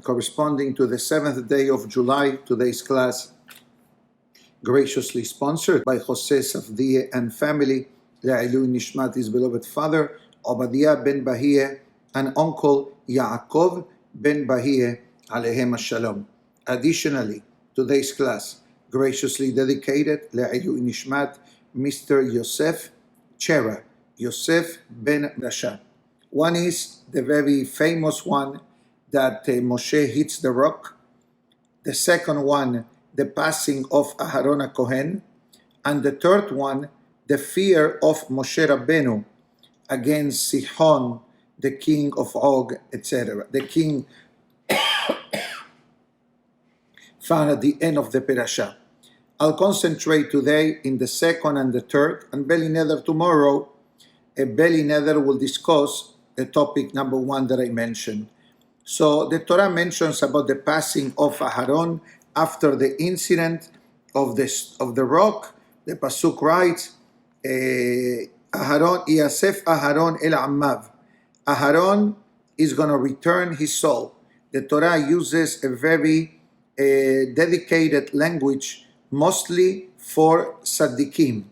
corresponding to the 7th day of July. Today's class graciously sponsored by Jose Safdie and family, Le'ilui Nishmat, his beloved father, Obadiah ben Bahia, and uncle Yaakov ben Bahia, aleihem shalom. Additionally, today's class graciously dedicated Le'ilui Nishmat, Mr. Yosef Chera, Yosef ben Rasha. One is the very famous one that Moshe hits the rock. The second one, the passing of Aharon Kohen. And the third one, the fear of Moshe Rabbeinu against Sihon, the king of Og, etc. The king found at the end of the parasha. I'll concentrate today in the second and the third, and Beli Neder tomorrow. Beli Neder will discuss the topic number one that I mentioned. So the Torah mentions about the passing of Aharon after the incident of the rock. The pasuk writes, Aharon Yasef Aharon el Ammav. Aharon is going to return his soul. The Torah uses a very dedicated language, mostly for tzaddikim.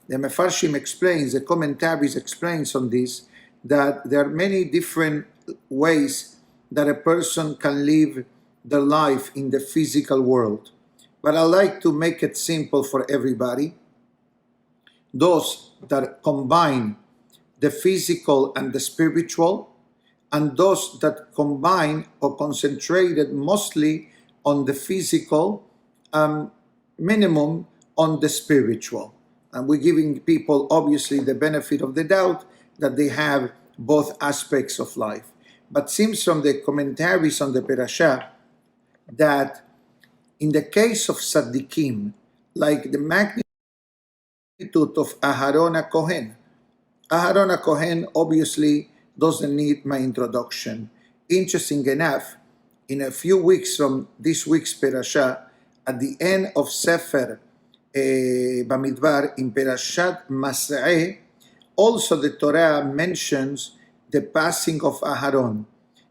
The Mefarshim explains, the commentaries explains on this, that there are many different ways that a person can live their life in the physical world. But I like to make it simple for everybody. Those that combine the physical and the spiritual, and those that combine or concentrated mostly on the physical, minimum on the spiritual. And we're giving people obviously the benefit of the doubt that they have both aspects of life. But seems from the commentaries on the parasha that in the case of tzaddikim, like the magnitude of Aharon Kohen, Aharon Kohen obviously doesn't need my introduction. Interesting enough, in a few weeks from this week's parasha, at the end of Sefer Bamidbar, in Parashat Mas'eh, also the Torah mentions the passing of Aharon,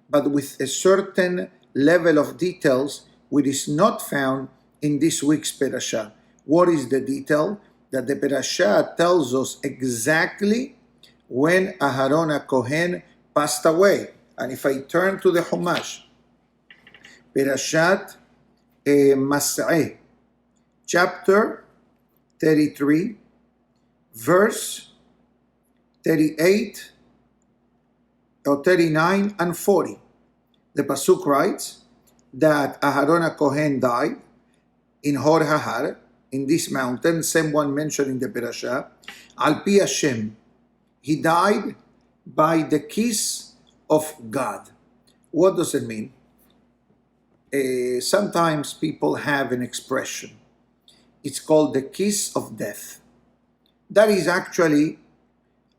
but with a certain level of details which is not found in this week's parasha. What is the detail? That the parasha tells us exactly when Aharon Kohen passed away. And if I turn to the Chumash, Parashat Mas'eh, chapter 33, verse 38, or 39 and 40. The pasuk writes that Aharon Kohen died in Hor Hahar, in this mountain, same one mentioned in the parasha, Al Pi Hashem. He died by the kiss of God. What does it mean? Sometimes people have an expression. It's called the kiss of death. That is actually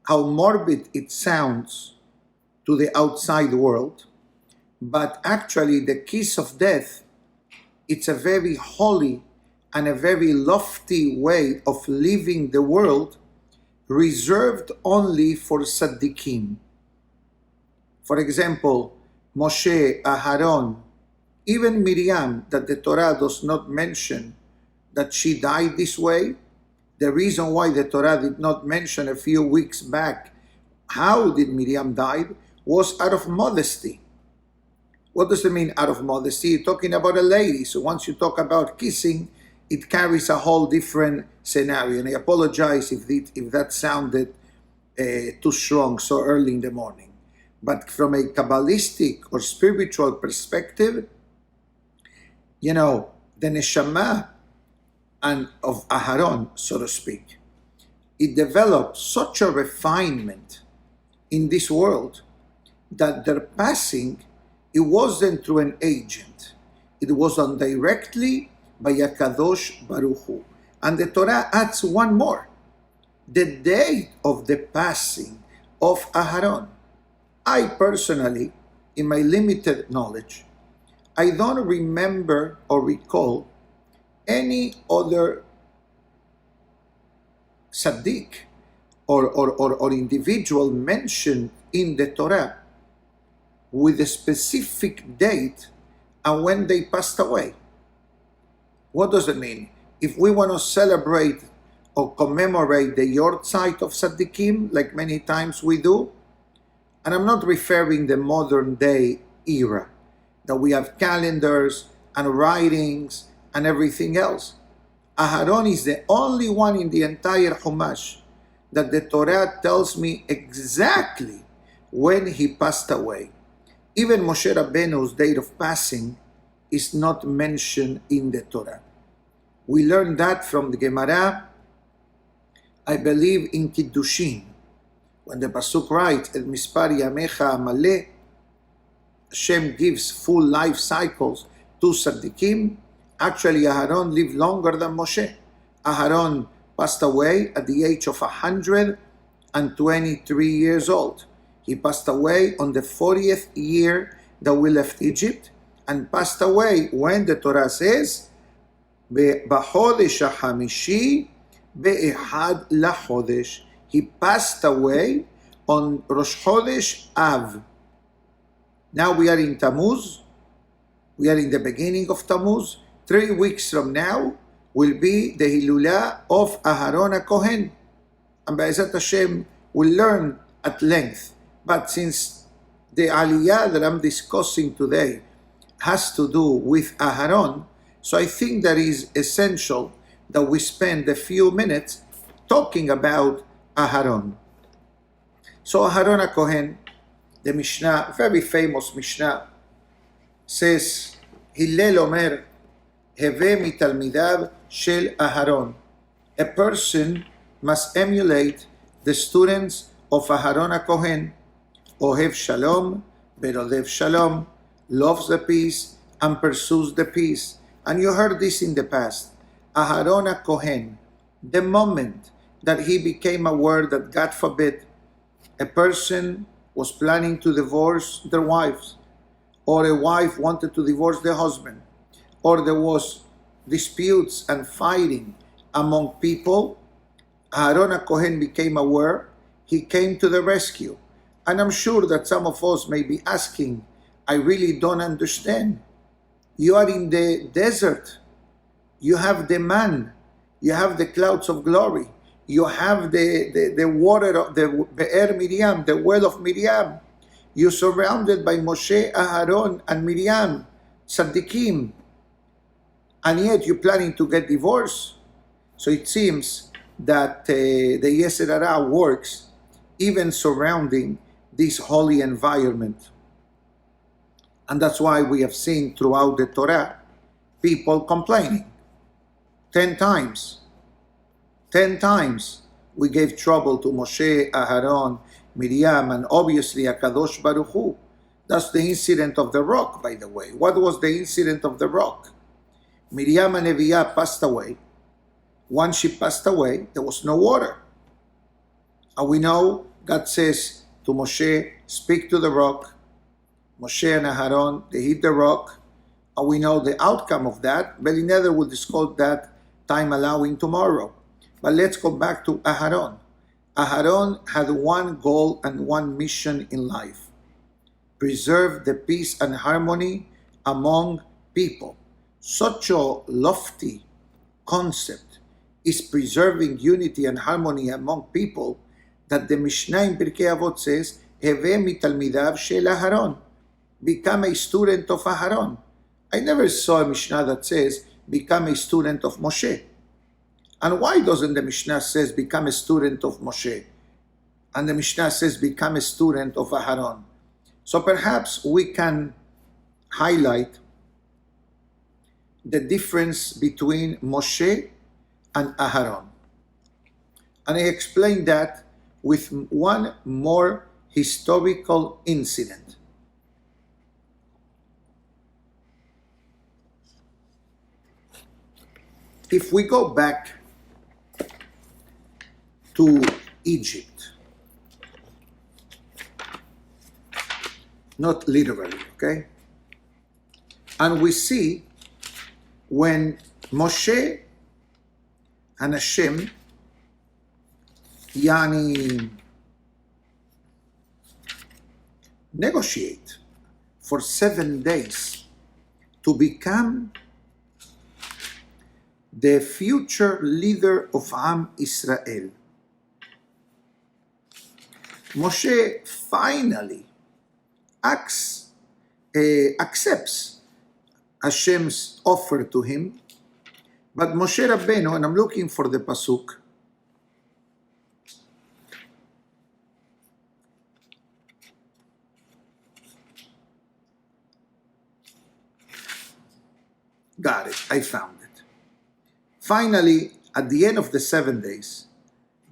how morbid it sounds to the outside world, but actually the kiss of death, it's a very holy and a very lofty way of living the world, reserved only for tzaddikim. For example, Moshe, Aharon, even Miriam, that the Torah does not mention that she died this way. The reason why the Torah did not mention a few weeks back how did Miriam die was out of modesty. What does it mean out of modesty? You're talking about a lady. So once you talk about kissing, it carries a whole different scenario. And I apologize if that sounded too strong so early in the morning. But from a Kabbalistic or spiritual perspective, you know, the neshama and of Aharon, so to speak, it developed such a refinement in this world that their passing, it wasn't through an agent. It was done directly by Kadosh Baruch Hu. And the Torah adds one more. The date of the passing of Aharon. I personally, in my limited knowledge, I don't remember or recall any other tzaddik or individual mentioned in the Torah with a specific date and when they passed away. What does it mean? If we want to celebrate or commemorate the Yortzeit of Tzaddikim, like many times we do, and I'm not referring the modern day era, that we have calendars and writings and everything else. Aharon is the only one in the entire Chumash that the Torah tells me exactly when he passed away. Even Moshe Rabbeinu's date of passing is not mentioned in the Torah. We learn that from the Gemara, I believe in Kiddushin, when the Pasuk writes, El mispar yamecha amaleh, Hashem gives full life cycles to Tzaddikim. Actually, Aharon lived longer than Moshe. Aharon passed away at the age of 123 years old. He passed away on the 40th year that we left Egypt, and passed away when the Torah says, B'chodesh ha'chamishi be'ehad lachodesh. He passed away on Rosh Chodesh Av. Now we are in Tammuz. We are in the beginning of Tammuz. 3 weeks from now will be the Hilulah of Aharon HaKohen. And Be'ezat Hashem will learn at length. But since the Aliyah that I'm discussing today has to do with Aharon, so I think that is essential that we spend a few minutes talking about Aharon. So Aharon HaKohen, the Mishnah, very famous Mishnah, says, Hillel Omer, Heve mitalmidav shel Aharon. A person must emulate the students of Aharon HaKohen. Ohev shalom, berodev shalom, loves the peace and pursues the peace. And you heard this in the past. Aharon HaKohen, the moment that he became aware that, God forbid, a person was planning to divorce their wives, or a wife wanted to divorce the husband, or there was disputes and fighting among people, Aharon HaKohen became aware. He came to the rescue. And I'm sure that some of us may be asking, I really don't understand. You are in the desert. You have the man. You have the clouds of glory. You have the water of the Be'er Miriam, the well of Miriam. You're surrounded by Moshe, Aharon, and Miriam, Tzaddikim. And yet you're planning to get divorced. So it seems that the Yetzer Hara works even surrounding this holy environment. And that's why we have seen throughout the Torah people complaining. 10 times. 10 times we gave trouble to Moshe, Aharon, Miriam, and obviously HaKadosh Baruch Hu. That's the incident of the rock, by the way. What was the incident of the rock? Miriam and Neviah passed away. Once she passed away, there was no water. And we know God says to Moshe, speak to the rock. Moshe and Aharon, they hit the rock. And we know the outcome of that. Beli Neder will discuss that, time allowing, tomorrow. But let's go back to Aharon. Aharon had one goal and one mission in life. Preserve the peace and harmony among people. Such a lofty concept is preserving unity and harmony among people that the Mishnah in Pirkei Avot says, Heve mitalmidav shel Aharon. Become a student of Aharon. I never saw a Mishnah that says, become a student of Moshe. And why doesn't the Mishnah says, become a student of Moshe? And the Mishnah says, become a student of Aharon. So perhaps we can highlight the difference between Moshe and Aharon. And I explained that with one more historical incident. If we go back to Egypt, not literally, okay? And we see when Moshe and Hashem, negotiate for 7 days to become the future leader of Am Israel. Moshe finally accepts Hashem's offer to him, but Moshe Rabbeinu, and I'm looking for the pasuk, got it, I found it. Finally, at the end of the 7 days,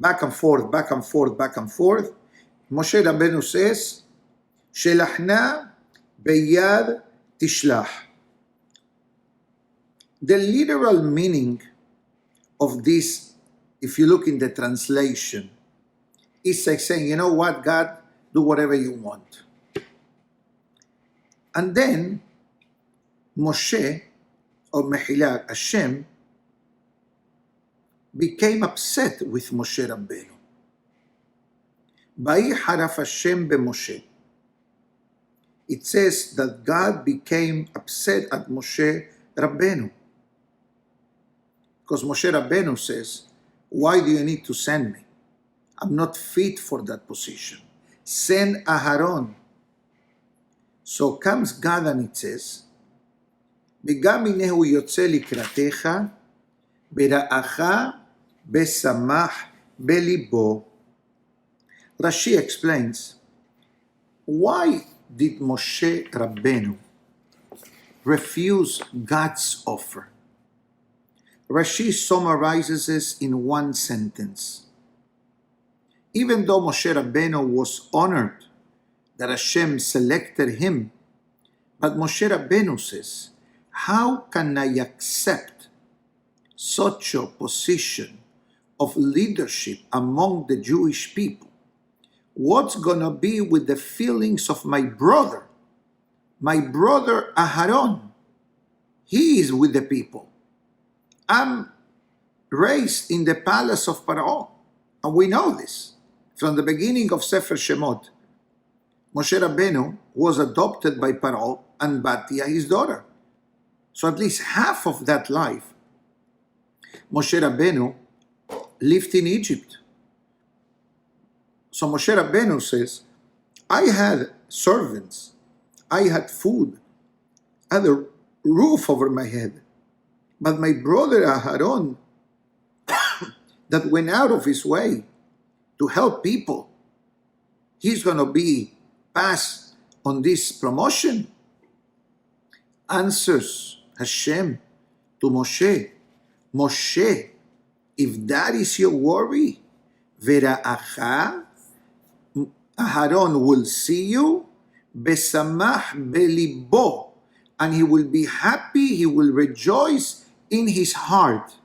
back and forth, back and forth, back and forth, Moshe Rabbeinu says, Shelachna beyad tishlach. The literal meaning of this, if you look in the translation, is like saying, you know what, God, do whatever you want. And then Moshe, or Mehillah, Hashem, became upset with Moshe Rabbeinu. Ba'i haraf Hashem b'Moshe. It says that God became upset at Moshe Rabbeinu. Because Moshe Rabbeinu says, why do you need to send me? I'm not fit for that position. Send Aharon. So comes God and it says, וגם הנה הוא יוצא לקראתך, ברעך בשמח בליבו. Rashi explains, why did Moshe Rabbeinu refuse God's offer? Rashi summarizes this in one sentence. Even though Moshe Rabbeinu was honored that Hashem selected him, but Moshe Rabbeinu says, how can I accept such a position of leadership among the Jewish people? What's going to be with the feelings of my brother Aharon? He is with the people. I'm raised in the palace of Paro, and we know this. From the beginning of Sefer Shemot, Moshe Rabbeinu was adopted by Paro and Batya, his daughter. So at least half of that life, Moshe Rabbeinu lived in Egypt. So Moshe Rabbeinu says, I had servants, I had food, I had a roof over my head. But my brother Aharon, that went out of his way to help people, he's going to be passed on this promotion? Answers Hashem to Moshe, Moshe, if that is your worry, Vera'acha, Aharon will see you, Besamach belibo, and he will be happy, he will rejoice in his heart.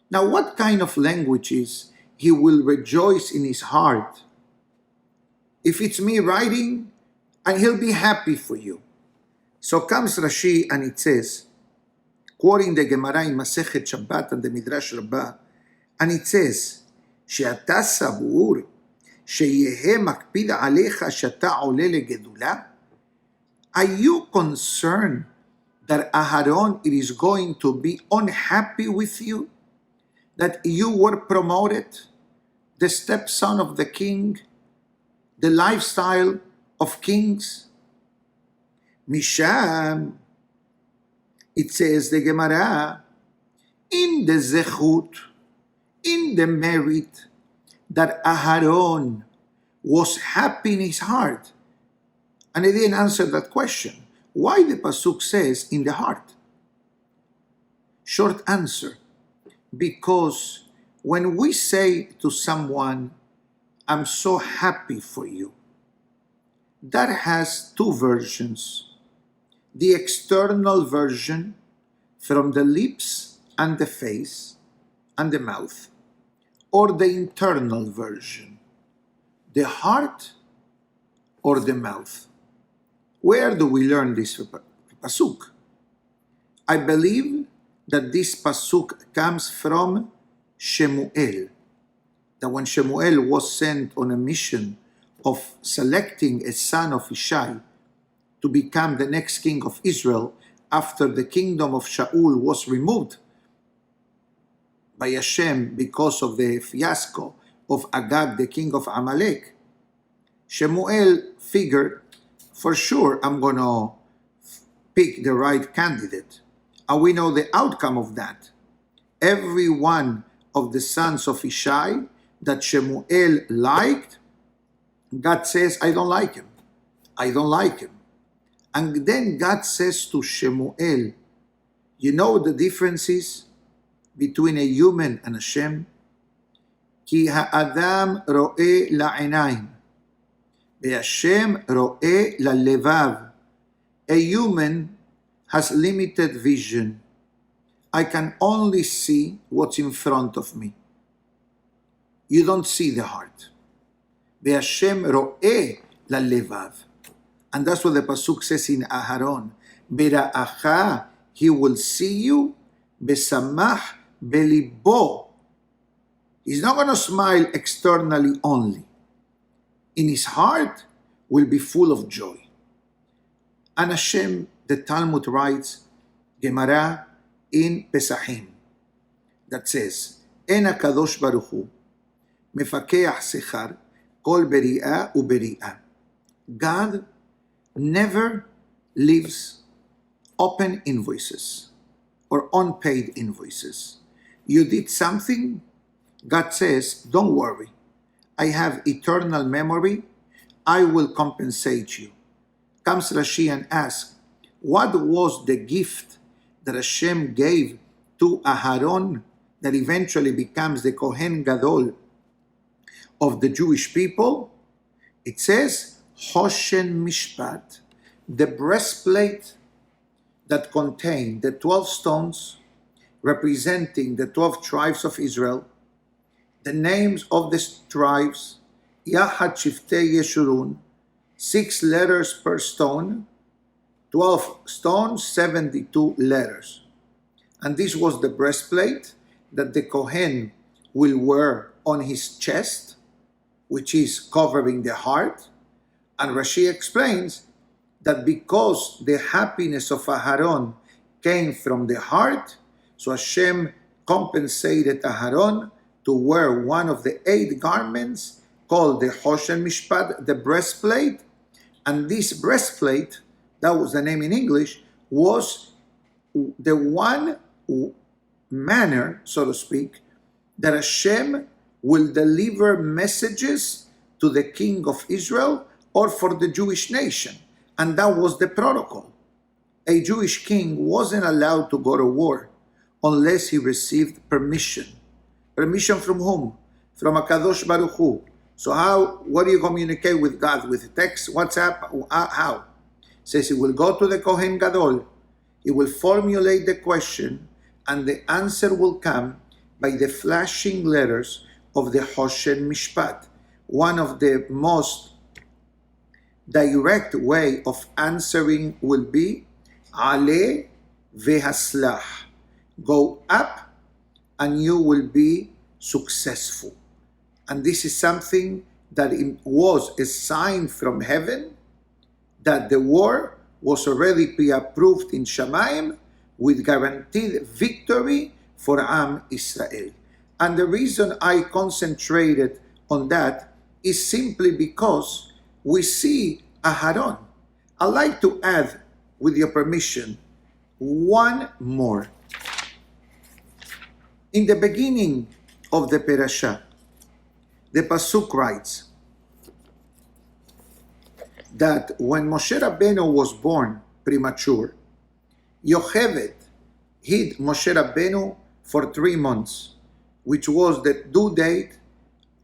Now, what kind of language is he will rejoice in his heart? If it's me writing, and he'll be happy for you. So comes Rashi and it says, quoting the Gemara in Masechet Shabbat and the Midrash Rabbah, and it says, שאתה סבור שיהיה מקפיד עליך שאתה עולה לגדולה? Are you concerned that Aharon is going to be unhappy with you? That you were promoted, the stepson of the king, the lifestyle of kings? Misham, it says the Gemara, in the zechut, in the merit, that Aharon was happy in his heart. And I didn't answer that question. Why the pasuk says in the heart? Short answer, because when we say to someone, I'm so happy for you, that has two versions. The external version from the lips and the face and the mouth, or the internal version, the heart or the mouth. Where do we learn this pasuk? I believe that this pasuk comes from Shmuel, that when Shmuel was sent on a mission of selecting a son of Ishai to become the next king of Israel, after the kingdom of Shaul was removed by Hashem because of the fiasco of Agag, the king of Amalek, Shmuel figured, for sure I'm going to pick the right candidate. And we know the outcome of that. Every one of the sons of Ishai that Shmuel liked, God says, I don't like him. I don't like him. And then God says to Shmuel, you know the differences between a human and Hashem? Ki ha'adam ro'eh la'inayim, ve'Hashem ro'eh la'levav. A human has limited vision. I can only see what's in front of me. You don't see the heart. Ve'Hashem ro'eh la'levav. And that's what the Pasuk says in Aharon. Bera'acha, he will see you, besamach belibo. He's not going to smile externally only. In his heart will be full of joy. And Hashem, the Talmud writes, Gemara in Pesachim, that says, En HaKadosh Baruch Hu, mefakeach sechar, kol beri'ah uberi'ah. God never leaves open invoices or unpaid invoices. You did something, God says, don't worry. I have eternal memory. I will compensate you. Comes Rashi and asks, what was the gift that Hashem gave to Aharon that eventually becomes the Kohen Gadol of the Jewish people? It says, Hoshen Mishpat, the breastplate that contained the 12 stones representing the 12 tribes of Israel, the names of the tribes, Yahad Shiftei Yeshurun, 6 letters per stone, 12 stones, 72 letters. And this was the breastplate that the Kohen will wear on his chest, which is covering the heart. And Rashi explains that because the happiness of Aharon came from the heart, so Hashem compensated Aharon to wear one of the 8 garments called the Hoshen Mishpat, the breastplate. And this breastplate, that was the name in English, was the one manner, so to speak, that Hashem will deliver messages to the king of Israel or for the Jewish nation. And that was the protocol. A Jewish king wasn't allowed to go to war unless he received permission. Permission from whom? From HaKadosh Baruch Hu. So what do you communicate with God? With text, WhatsApp? How? It says he will go to the Kohen Gadol. He will formulate the question and the answer will come by the flashing letters of the Hoshen Mishpat. One of the most direct way of answering will be Ale vehaslah. Go up and you will be successful. And this is something that was a sign from heaven that the war was already pre-approved in Shamayim with guaranteed victory for Am Israel. And the reason I concentrated on that is simply because we see Aharon. I'd like to add, with your permission, one more. In the beginning of the parasha, the Pasuk writes that when Moshe Rabbeinu was born premature, Yocheved hid Moshe Rabbeinu for 3 months, which was the due date,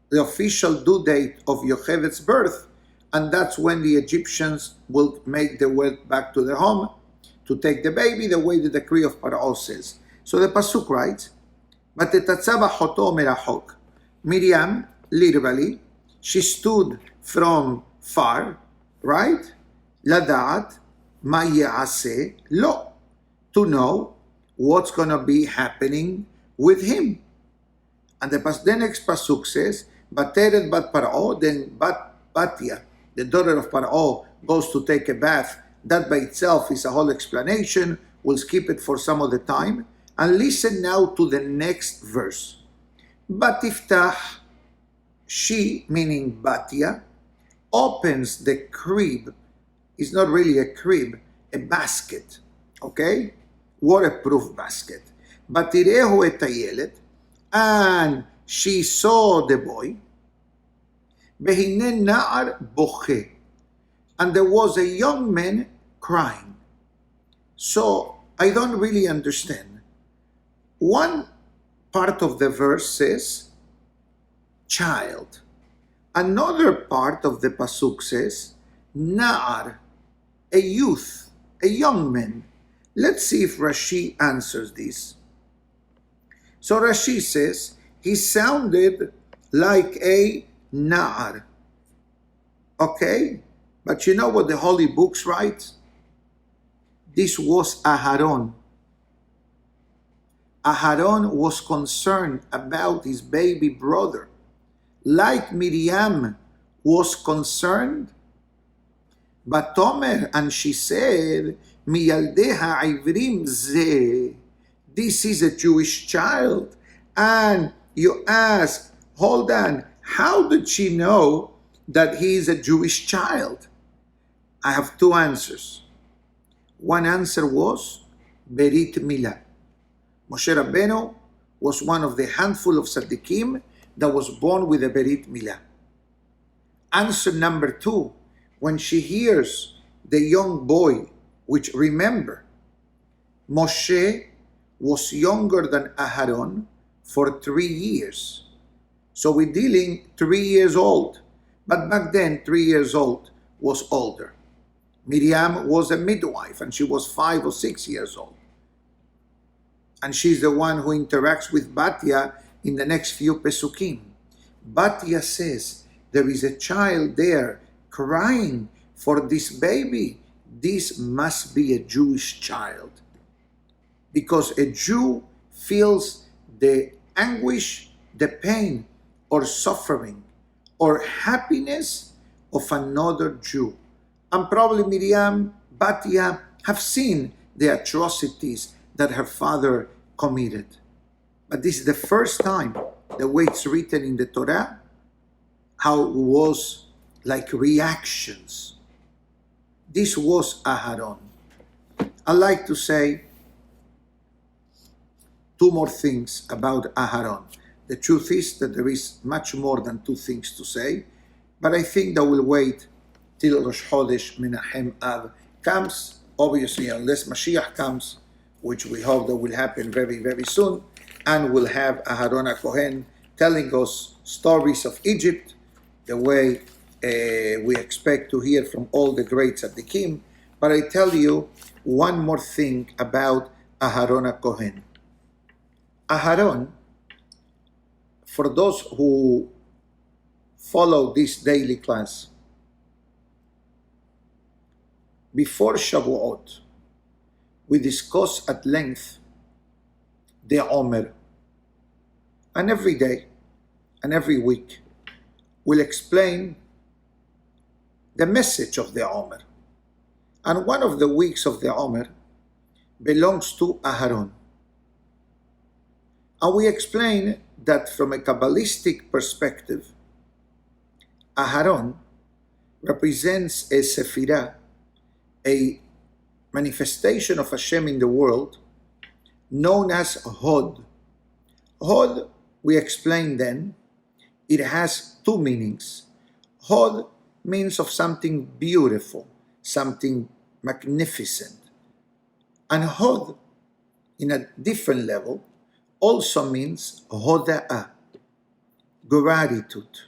the official due date of Yocheved's birth, and that's when the Egyptians will make their way back to their home to take the baby, the way the decree of Paro says. So the Pasuk writes, "V'tetatzava choto merachok." Miriam, literally, she stood from far, right? Lada'at ma ye'aseh lo, to know what's going to be happening with him. And the next Pasuk says, "Bateret bat Paro," then Batya, the daughter of Paro, goes to take a bath. That by itself is a whole explanation We'll skip it for some of the time. And listen now to the next verse. Batiftach, she, meaning Batya, opens the crib. It's not really a crib, a basket, okay? Waterproof basket. Batirehu et hayelet, and she saw the boy. Behine na'ar boche, and there was a young man crying. So I don't really understand. One part of the verse says child. Another part of the pasuk says na'ar, a youth, a young man. Let's see if Rashi answers this. So Rashi says he sounded like a na'ar. Okay? But you know what the holy books write? This was Aharon. Aharon was concerned about his baby brother, like Miriam was concerned. But Tomer, and she said, Miyaldeha Ivrim ze, this is a Jewish child. And you ask, hold on, how did she know that he is a Jewish child? I have two answers. One answer was Berit Milah. Moshe Rabbeinu was one of the handful of tzaddikim that was born with a Berit Milah. Answer number two, when she hears the young boy, which remember, Moshe was younger than Aharon for 3 years. So we're dealing 3 years old. But back then, 3 years old was older. Miriam was a midwife and she was 5 or 6 years old. And she's the one who interacts with Batya in the next few pesukim. Batya says, there is a child there crying for this baby. This must be a Jewish child. Because a Jew feels the anguish, the pain, or suffering, or happiness of another Jew. And probably Miriam, Batya have seen the atrocities that her father committed. But this is the first time, the way it's written in the Torah, how it was like reactions. This was Aharon. I like to say two more things about Aharon. The truth is that there is much more than two things to say, but I think that we'll wait till Rosh Chodesh Menachem Av comes, obviously unless Mashiach comes, which we hope that will happen very, very soon, and we'll have Aharon HaKohen telling us stories of Egypt, the way we expect to hear from all the great tzaddikim. But I tell you one more thing about Aharon HaKohen. Aharon, for those who follow this daily class, before Shavuot, we discuss at length the Omer. And every day and every week, we'll explain the message of the Omer. And one of the weeks of the Omer belongs to Aharon. And we explain that from a Kabbalistic perspective, Aharon represents a Sephirah, a manifestation of Hashem in the world, known as Hod. Hod, we explained then, it has two meanings. Hod means of something beautiful, something magnificent. And Hod, in a different level, also means Hoda'ah, gratitude,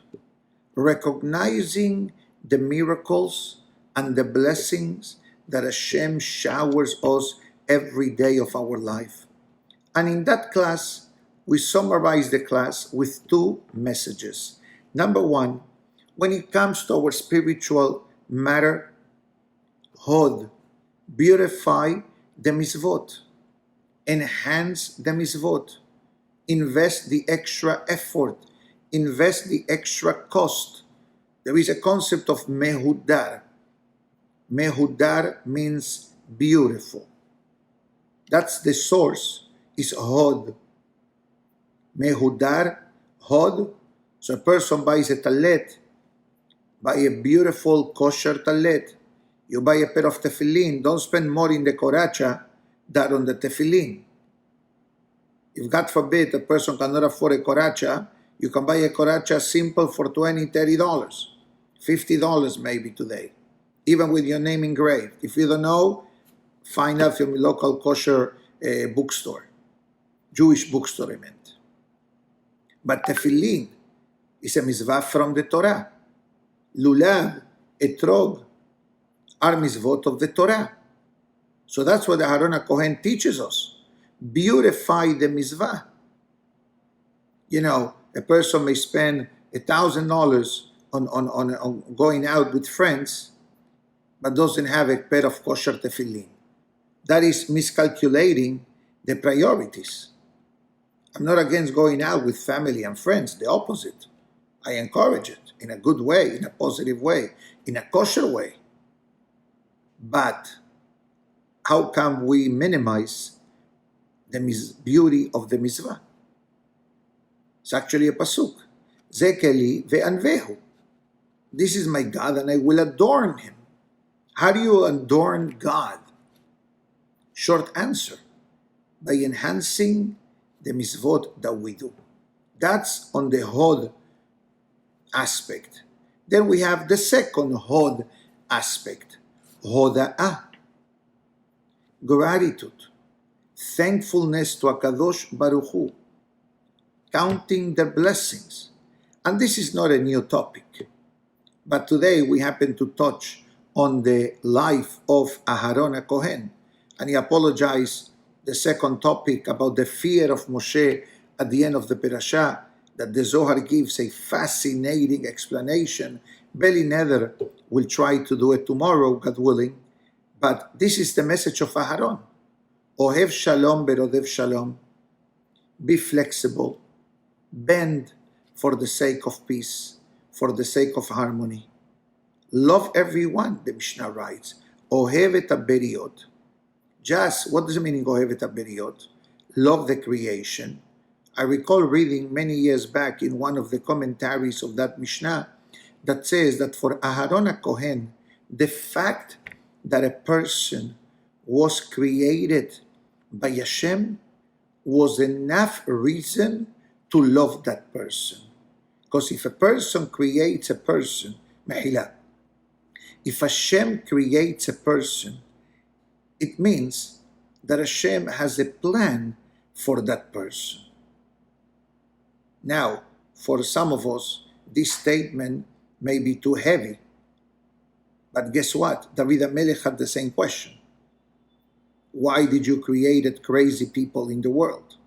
recognizing the miracles and the blessings that Hashem showers us every day of our life. And in that class, we summarize the class with two messages. Number one, when it comes to our spiritual matter, Hod, beautify the mitzvot, enhance the mitzvot, invest the extra effort, invest the extra cost. There is a concept of mehudar. Mehudar means beautiful. That's the source, is Hod. Mehudar, Hod. So a person buys a talet, buy a beautiful kosher talet. You buy a pair of tefillin, don't spend more in the koracha than on the tefillin. If God forbid a person cannot afford a koracha, you can buy a koracha simple for $20, $30, $50 maybe today, even with your name engraved. If you don't know, find out from your local kosher bookstore, Jewish bookstore I meant. But tefillin is a mitzvah from the Torah. Lulav, etrog, are mitzvot of the Torah. So that's what the Aharon HaKohen teaches us. Beautify the mitzvah. You know, a person may spend $1,000 on going out with friends, but doesn't have a pair of kosher tefillin. That is miscalculating the priorities. I'm not against going out with family and friends, the opposite. I encourage it in a good way, in a positive way, in a kosher way. But how can we minimize the beauty of the mitzvah? It's actually a pasuk. Zekeli ve'anvehu. This is my God and I will adorn him. How do you adorn God? Short answer, by enhancing the mitzvot that we do. That's on the Hod aspect. Then we have the second Hod aspect, Hoda'ah. Gratitude, thankfulness to HaKadosh Baruch Hu, counting the blessings. And this is not a new topic, but today we happen to touch on the life of Aharon HaKohen. And he apologized the second topic about the fear of Moshe at the end of the parasha, that the Zohar gives a fascinating explanation. Beli Neder will try to do it tomorrow, God willing. But this is the message of Aharon. Ohev shalom berodev shalom. Be flexible. Bend for the sake of peace, for the sake of harmony. Love everyone, the Mishnah writes. Ohev et haberiot. Just, what does it mean, Ohev et haberiot? Love the creation. I recall reading many years back in one of the commentaries of that Mishnah that says that for Aharon HaKohen, the fact that a person was created by Hashem was enough reason to love that person. Because if a person creates a person, Mehila, if Hashem creates a person, it means that Hashem has a plan for that person. Now, for some of us, this statement may be too heavy. But guess what? David HaMelech had the same question. Why did you create crazy people in the world?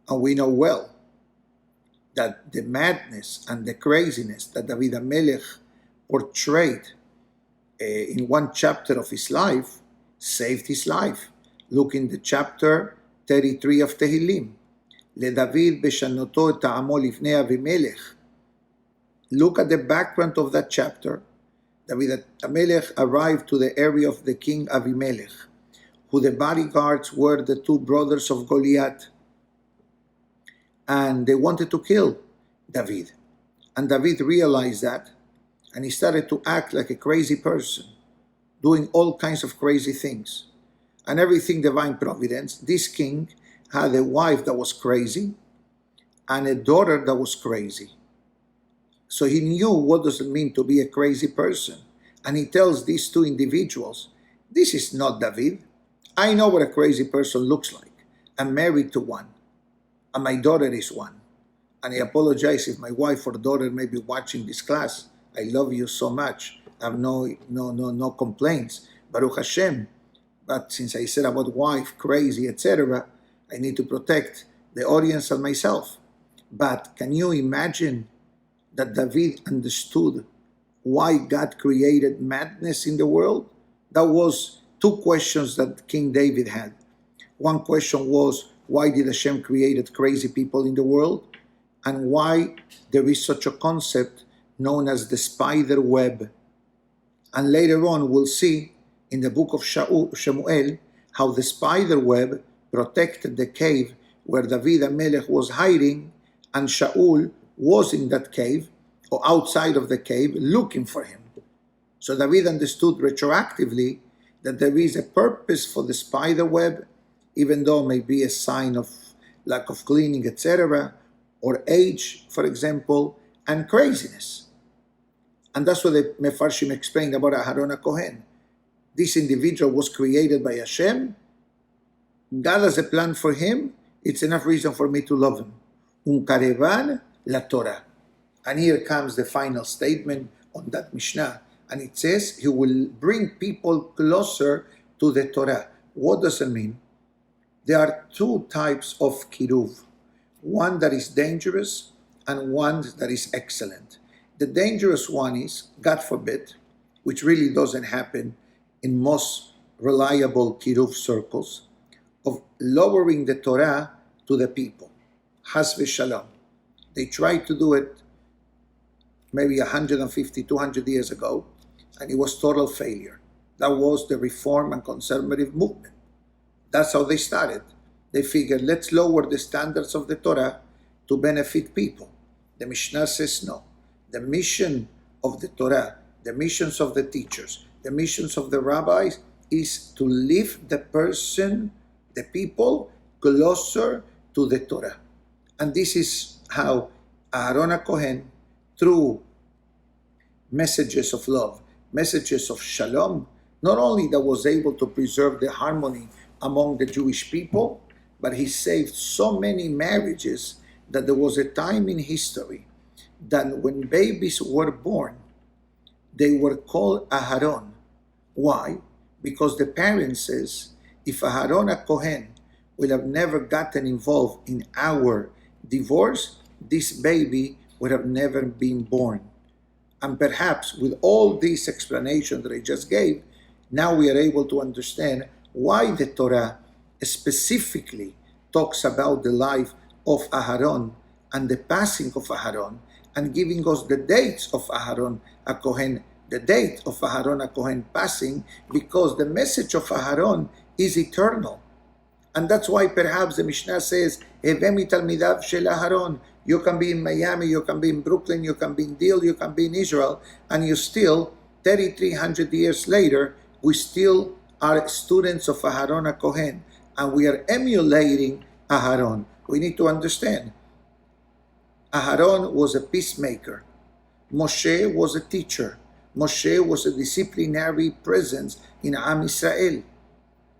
And we know well that the madness and the craziness that David HaMelech portrayed in one chapter of his life saved his life. Look in the chapter 33 of Tehillim. LeDavid b'shanoto et ha'amo lifnei Avimelech. Look at the background of that chapter. David HaMelech arrived to the area of the king Avimelech, who the bodyguards were the two brothers of Goliath. And they wanted to kill David. And David realized that, and he started to act like a crazy person, doing all kinds of crazy things. And everything divine providence. This king had a wife that was crazy and a daughter that was crazy. So he knew what does it mean to be a crazy person. And he tells these two individuals, this is not David. I know what a crazy person looks like. I'm married to one, and my daughter is one. And I apologize if my wife or daughter may be watching this class. I love you so much. I have no complaints. Baruch Hashem. But since I said about wife, crazy, etc., I need to protect the audience and myself. But can you imagine that David understood why God created madness in the world? That was two questions that King David had. One question was, why did Hashem create crazy people in the world? And why there is such a concept known as the spider web. And later on we'll see in the book of Shmuel how the spider web protected the cave where David HaMelech was hiding, and Shaul was in that cave, or outside of the cave, looking for him. So David understood retroactively that there is a purpose for the spider web, even though it may be a sign of lack of cleaning, etc., or age, for example, and craziness. And that's what the Mefarshim explained about Aharon HaKohen. This individual was created by Hashem. God has a plan for him. It's enough reason for me to love him. Un karevan la Torah. And here comes the final statement on that Mishnah. And it says, he will bring people closer to the Torah. What does it mean? There are two types of kiruv. One that is dangerous and one that is excellent. The dangerous one is, God forbid, which really doesn't happen in most reliable kiruv circles, of lowering the Torah to the people. Has v'shalom. They tried to do it maybe 150, 200 years ago, and it was total failure. That was the reform and conservative movement. That's how they started. They figured, let's lower the standards of the Torah to benefit people. The Mishnah says no. The mission of the Torah, the missions of the teachers, the missions of the rabbis is to lift the person, the people, closer to the Torah. And this is how Aharon HaKohen, through messages of love, messages of shalom, not only that was able to preserve the harmony among the Jewish people, but he saved so many marriages that there was a time in history that when babies were born, they were called Aharon. Why? Because the parents says, if Aharon HaKohen will have never gotten involved in our divorce, this baby would have never been born. And perhaps with all these explanations that I just gave, now we are able to understand why the Torah specifically talks about the life of Aharon and the passing of Aharon, and giving us the dates of Aharon HaKohen, the date of Aharon HaKohen passing, because the message of Aharon is eternal. And that's why perhaps the Mishnah says, Hevemi Talmidav Shel Aharon. You can be in Miami, you can be in Brooklyn, you can be in Deal, you can be in Israel, and you still, 3,300 years later, we still are students of Aharon HaKohen, and we are emulating Aharon. We need to understand, Aharon was a peacemaker. Moshe was a teacher. Moshe was a disciplinary presence in Am Israel.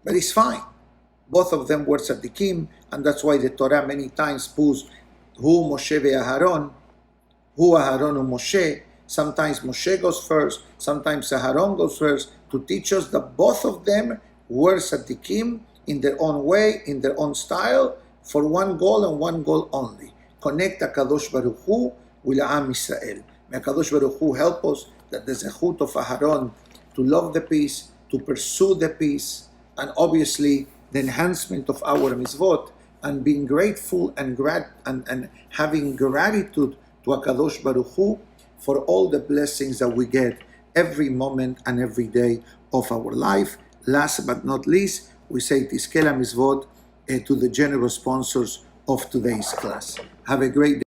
But it's fine. Both of them were tzaddikim, and that's why the Torah many times puts Hu Moshe ve'Aharon, Hu Aharon u Moshe. Sometimes Moshe goes first, sometimes Aharon goes first, to teach us that both of them were tzaddikim in their own way, in their own style, for one goal and one goal only. Connect HaKadosh Baruch Hu with Am Israel. May HaKadosh Baruch Hu help us that the zechut of Aharon to love the peace, to pursue the peace, and obviously the enhancement of our mitzvot, and being grateful and having gratitude to HaKadosh Baruch Hu for all the blessings that we get every moment and every day of our life. Last but not least, we say Tizke LaMitzvot to the generous sponsors of today's class. Have a great day.